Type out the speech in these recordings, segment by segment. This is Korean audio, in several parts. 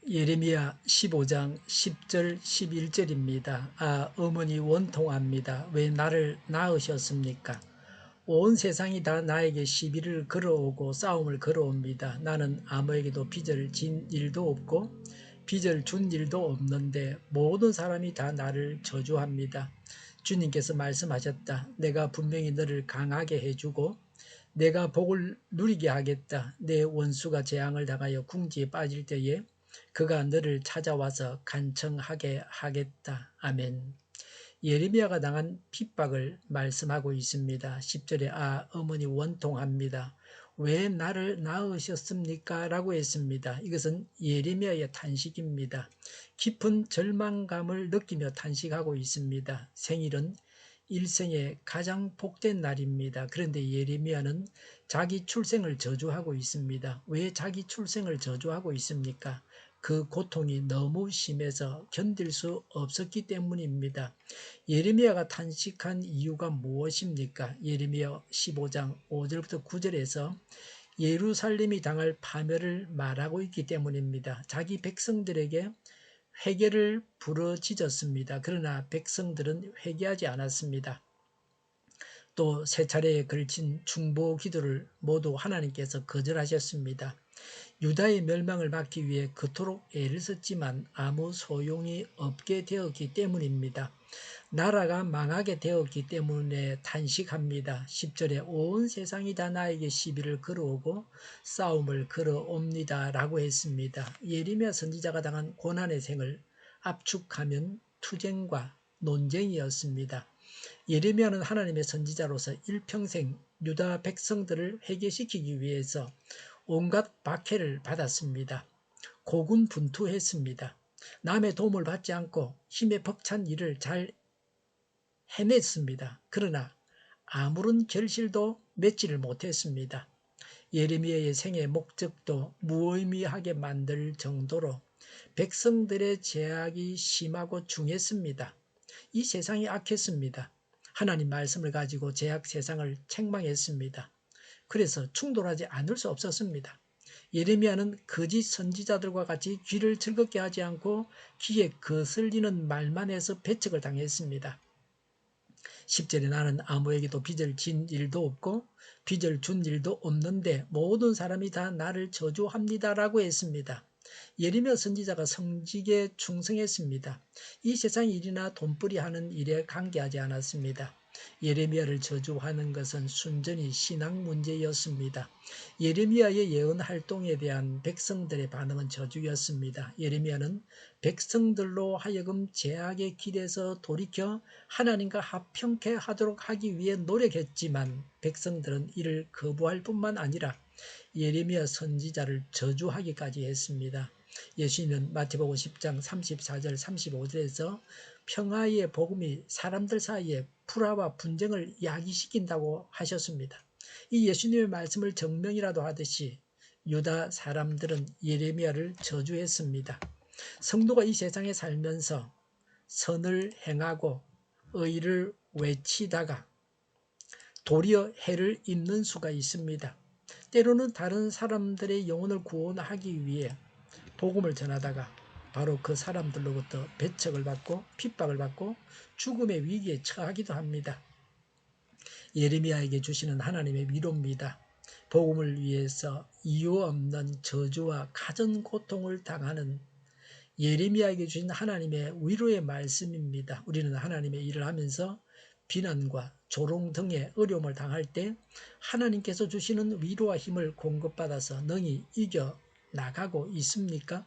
예레미야 15장 10절 11절입니다. 어머니 원통합니다. 왜 나를 낳으셨습니까? 온 세상이 다 나에게 시비를 걸어오고 싸움을 걸어옵니다. 나는 아무에게도 빚을 진 일도 없고 빚을 준 일도 없는데 모든 사람이 다 나를 저주합니다. 주님께서 말씀하셨다. 내가 분명히 너를 강하게 해주고 내가 복을 누리게 하겠다. 내 원수가 재앙을 당하여 궁지에 빠질 때에 그가 너를 찾아와서 간청하게 하겠다. 아멘. 예레미야가 당한 핍박을 말씀하고 있습니다. 10절에 어머니 원통합니다. 왜 나를 낳으셨습니까? 라고 했습니다. 이것은 예레미야의 탄식입니다. 깊은 절망감을 느끼며 탄식하고 있습니다. 생일은 일생의 가장 복된 날입니다. 그런데 예레미야는 자기 출생을 저주하고 있습니다. 왜 자기 출생을 저주하고 있습니까? 그 고통이 너무 심해서 견딜 수 없었기 때문입니다. 예레미야가 탄식한 이유가 무엇입니까? 예레미야 15장 5절부터 9절에서 예루살렘이 당할 파멸을 말하고 있기 때문입니다. 자기 백성들에게 회개를 부르짖었습니다. 그러나 백성들은 회개하지 않았습니다. 또 세 차례에 걸친 중보 기도를 모두 하나님께서 거절하셨습니다. 유다의 멸망을 막기 위해 그토록 애를 썼지만 아무 소용이 없게 되었기 때문입니다. 나라가 망하게 되었기 때문에 탄식합니다. 10절에 온 세상이 다 나에게 시비를 걸어오고 싸움을 걸어옵니다. 라고 했습니다. 예레미야 선지자가 당한 고난의 생을 압축하면 투쟁과 논쟁이었습니다. 예레미야는 하나님의 선지자로서 일평생 유다 백성들을 회개시키기 위해서 온갖 박해를 받았습니다. 고군분투했습니다. 남의 도움을 받지 않고 힘에 벅찬 일을 잘 해냈습니다. 그러나 아무런 결실도 맺지를 못했습니다. 예레미야의 생의 목적도 무의미하게 만들 정도로 백성들의 제약이 심하고 중했습니다. 이 세상이 악했습니다. 하나님 말씀을 가지고 제약 세상을 책망했습니다. 그래서 충돌하지 않을 수 없었습니다. 예레미야는 거짓 선지자들과 같이 귀를 즐겁게 하지 않고 귀에 거슬리는 말만 해서 배척을 당했습니다. 10절에 나는 아무에게도 빚을 진 일도 없고 빚을 준 일도 없는데 모든 사람이 다 나를 저주합니다라고 했습니다. 예레미야 선지자가 성직에 충성했습니다. 이 세상 일이나 돈벌이 하는 일에 관계하지 않았습니다. 예레미야를 저주하는 것은 순전히 신앙 문제였습니다. 예레미야의 예언 활동에 대한 백성들의 반응은 저주였습니다. 예레미야는 백성들로 하여금 제약의 길에서 돌이켜 하나님과 합평케 하도록 하기 위해 노력했지만 백성들은 이를 거부할 뿐만 아니라 예레미야 선지자를 저주하기까지 했습니다. 예수님은 마태복음 10장 34절 35절에서 평화의 복음이 사람들 사이에 불화와 분쟁을 야기시킨다고 하셨습니다. 이 예수님의 말씀을 정명이라도 하듯이 유다 사람들은 예레미야를 저주했습니다. 성도가 이 세상에 살면서 선을 행하고 의를 외치다가 도리어 해를 입는 수가 있습니다. 때로는 다른 사람들의 영혼을 구원하기 위해 복음을 전하다가 바로 그 사람들로부터 배척을 받고 핍박을 받고 죽음의 위기에 처하기도 합니다. 예레미야에게 주시는 하나님의 위로입니다. 복음을 위해서 이유 없는 저주와 가전 고통을 당하는 예레미야에게 주신 하나님의 위로의 말씀입니다. 우리는 하나님의 일을 하면서 비난과 조롱 등의 어려움을 당할 때 하나님께서 주시는 위로와 힘을 공급받아서 능히 이겨 나가고 있습니까?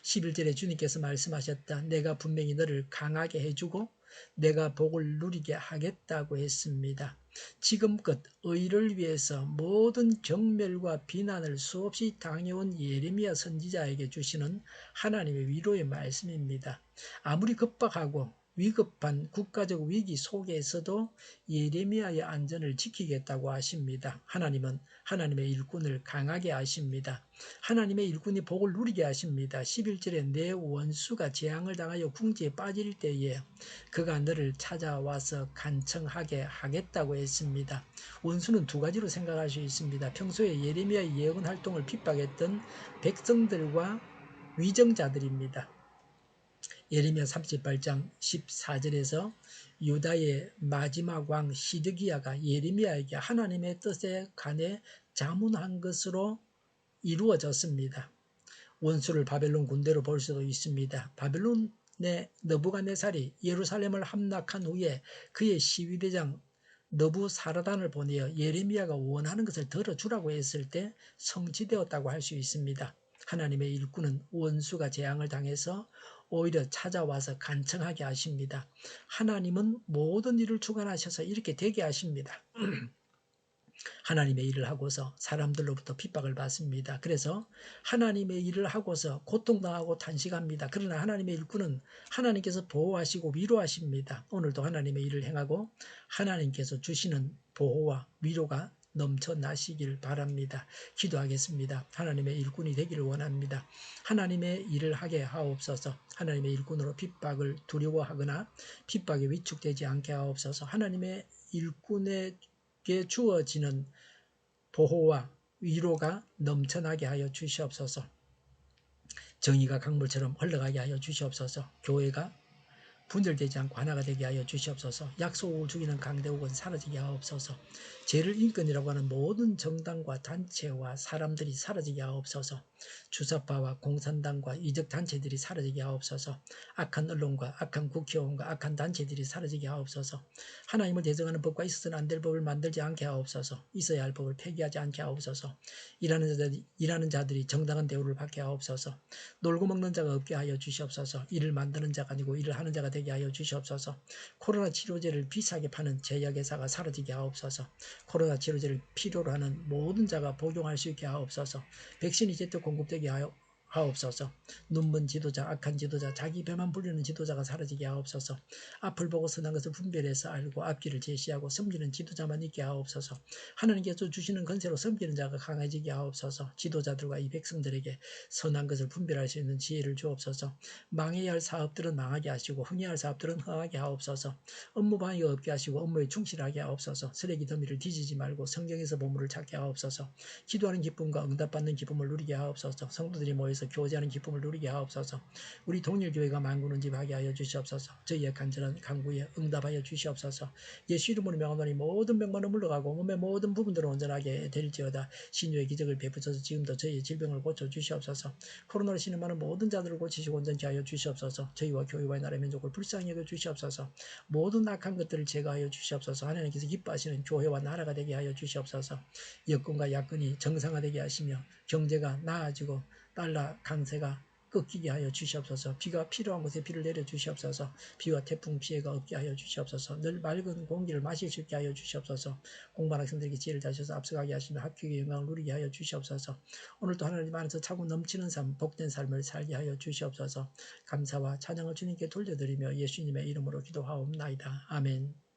11절에 주님께서 말씀하셨다. 내가 분명히 너를 강하게 해주고 내가 복을 누리게 하겠다고 했습니다. 지금껏 의를 위해서 모든 경멸과 비난을 수없이 당해온 예레미야 선지자에게 주시는 하나님의 위로의 말씀입니다. 아무리 급박하고 위급한 국가적 위기 속에서도 예레미야의 안전을 지키겠다고 하십니다. 하나님은 하나님의 일꾼을 강하게 하십니다. 하나님의 일꾼이 복을 누리게 하십니다. 11절에 내 원수가 재앙을 당하여 궁지에 빠질 때에 그가 너를 찾아와서 간청하게 하겠다고 했습니다. 원수는 두 가지로 생각할 수 있습니다. 평소에 예레미야의 예언 활동을 핍박했던 백성들과 위정자들입니다. 예레미야 38장 14절에서 유다의 마지막 왕 시드기야가 예레미야에게 하나님의 뜻에 관해 자문한 것으로 이루어졌습니다. 원수를 바벨론 군대로 볼 수도 있습니다. 바벨론의 느부갓네살이 예루살렘을 함락한 후에 그의 시위대장 느부사라단을 보내어 예레미야가 원하는 것을 들어주라고 했을 때 성취되었다고 할 수 있습니다. 하나님의 일꾼은 원수가 재앙을 당해서 오히려 찾아와서 간청하게 하십니다. 하나님은 모든 일을 주관하셔서 이렇게 되게 하십니다. 하나님의 일을 하고서 사람들로부터 핍박을 받습니다. 그래서 하나님의 일을 하고서 고통당하고 탄식합니다. 그러나 하나님의 일꾼은 하나님께서 보호하시고 위로하십니다. 오늘도 하나님의 일을 행하고 하나님께서 주시는 보호와 위로가 넘쳐나시길 바랍니다. 기도하겠습니다. 하나님의 일꾼이 되기를 원합니다. 하나님의 일을 하게 하옵소서. 하나님의 일꾼으로 핍박을 두려워하거나 핍박에 위축되지 않게 하옵소서. 하나님의 일꾼에게 주어지는 보호와 위로가 넘쳐나게 하여 주시옵소서. 정의가 강물처럼 흘러가게 하여 주시옵소서. 교회가 분열되지 않고 하나가 되게 하여 주시옵소서. 약속을 죽이는 강대국은 사라지게 하옵소서. 죄를 인권이라고 하는 모든 정당과 단체와 사람들이 사라지게 하옵소서. 주사파와 공산당과 이적단체들이 사라지게 하옵소서. 악한 언론과 악한 국회의원과 악한 단체들이 사라지게 하옵소서. 하나님을 대적하는 법과 있어서는 안 될 법을 만들지 않게 하옵소서. 있어야 할 법을 폐기하지 않게 하옵소서. 일하는 자들이 정당한 대우를 받게 하옵소서. 놀고 먹는 자가 없게 하여 주시옵소서. 일을 만드는 자가 아니고 일을 하는 자가 되게 하여 주시옵소서. 코로나 치료제를 비싸게 파는 제약회사가 사라지게 하옵소서. 코로나 치료제를 필요로 하는 모든 자가 복용할 수 있게 하옵소서. 백신이 제때 공급되게 하옵소서. 눈먼 지도자, 악한 지도자, 자기 배만 불리는 지도자가 사라지게 하옵소서. 앞을 보고 선한 것을 분별해서 알고 앞길을 제시하고 섬기는 지도자만 있게 하옵소서. 하나님께서 주시는 권세로 섬기는 자가 강해지게 하옵소서. 지도자들과 이 백성들에게 선한 것을 분별할 수 있는 지혜를 주옵소서. 망해야 할 사업들은 망하게 하시고 흥해야 할 사업들은 흥하게 하옵소서. 업무 방해가 없게 하시고 업무에 충실하게 하옵소서. 쓰레기 더미를 뒤지지 말고 성경에서 보물을 찾게 하옵소서. 기도하는 기쁨과 응답받는 기쁨을 누리게 하옵소서. 성도들이 모여서 교제하는 기쁨을 누리게 하옵소서. 우리 동일교회가 만구는 집 하게 하여 주시옵소서. 저희의 간절한 간구에 응답하여 주시옵소서. 예수 이름으로 명하노니 모든 병만은 물러가고 몸의 모든 부분들은 온전하게 될지어다. 신유의 기적을 베푸셔서 지금도 저희의 질병을 고쳐 주시옵소서. 코로나로 신음하는 모든 자들을 고치시고 온전케 하여 주시옵소서. 저희와 교회와 나라의 민족을 불쌍히 여겨 주시옵소서. 모든 악한 것들을 제거하여 주시옵소서. 하나님께서 기뻐하시는 교회와 나라가 되게 하여 주시옵소서. 여건과 야건이 정상화되게 하시며 경제가 나아지고 달러 강세가 꺾이게 하여 주시옵소서. 비가 필요한 곳에 비를 내려 주시옵소서. 비와 태풍 피해가 없게 하여 주시옵소서. 늘 맑은 공기를 마실 수 있게 하여 주시옵소서. 공부하는 학생들에게 지혜를 다셔서 앞서가게 하시며 학교의 영광을 누리게 하여 주시옵소서. 오늘도 하나님 안에서 차고 넘치는 삶, 복된 삶을 살게 하여 주시옵소서. 감사와 찬양을 주님께 돌려드리며 예수님의 이름으로 기도하옵나이다. 아멘.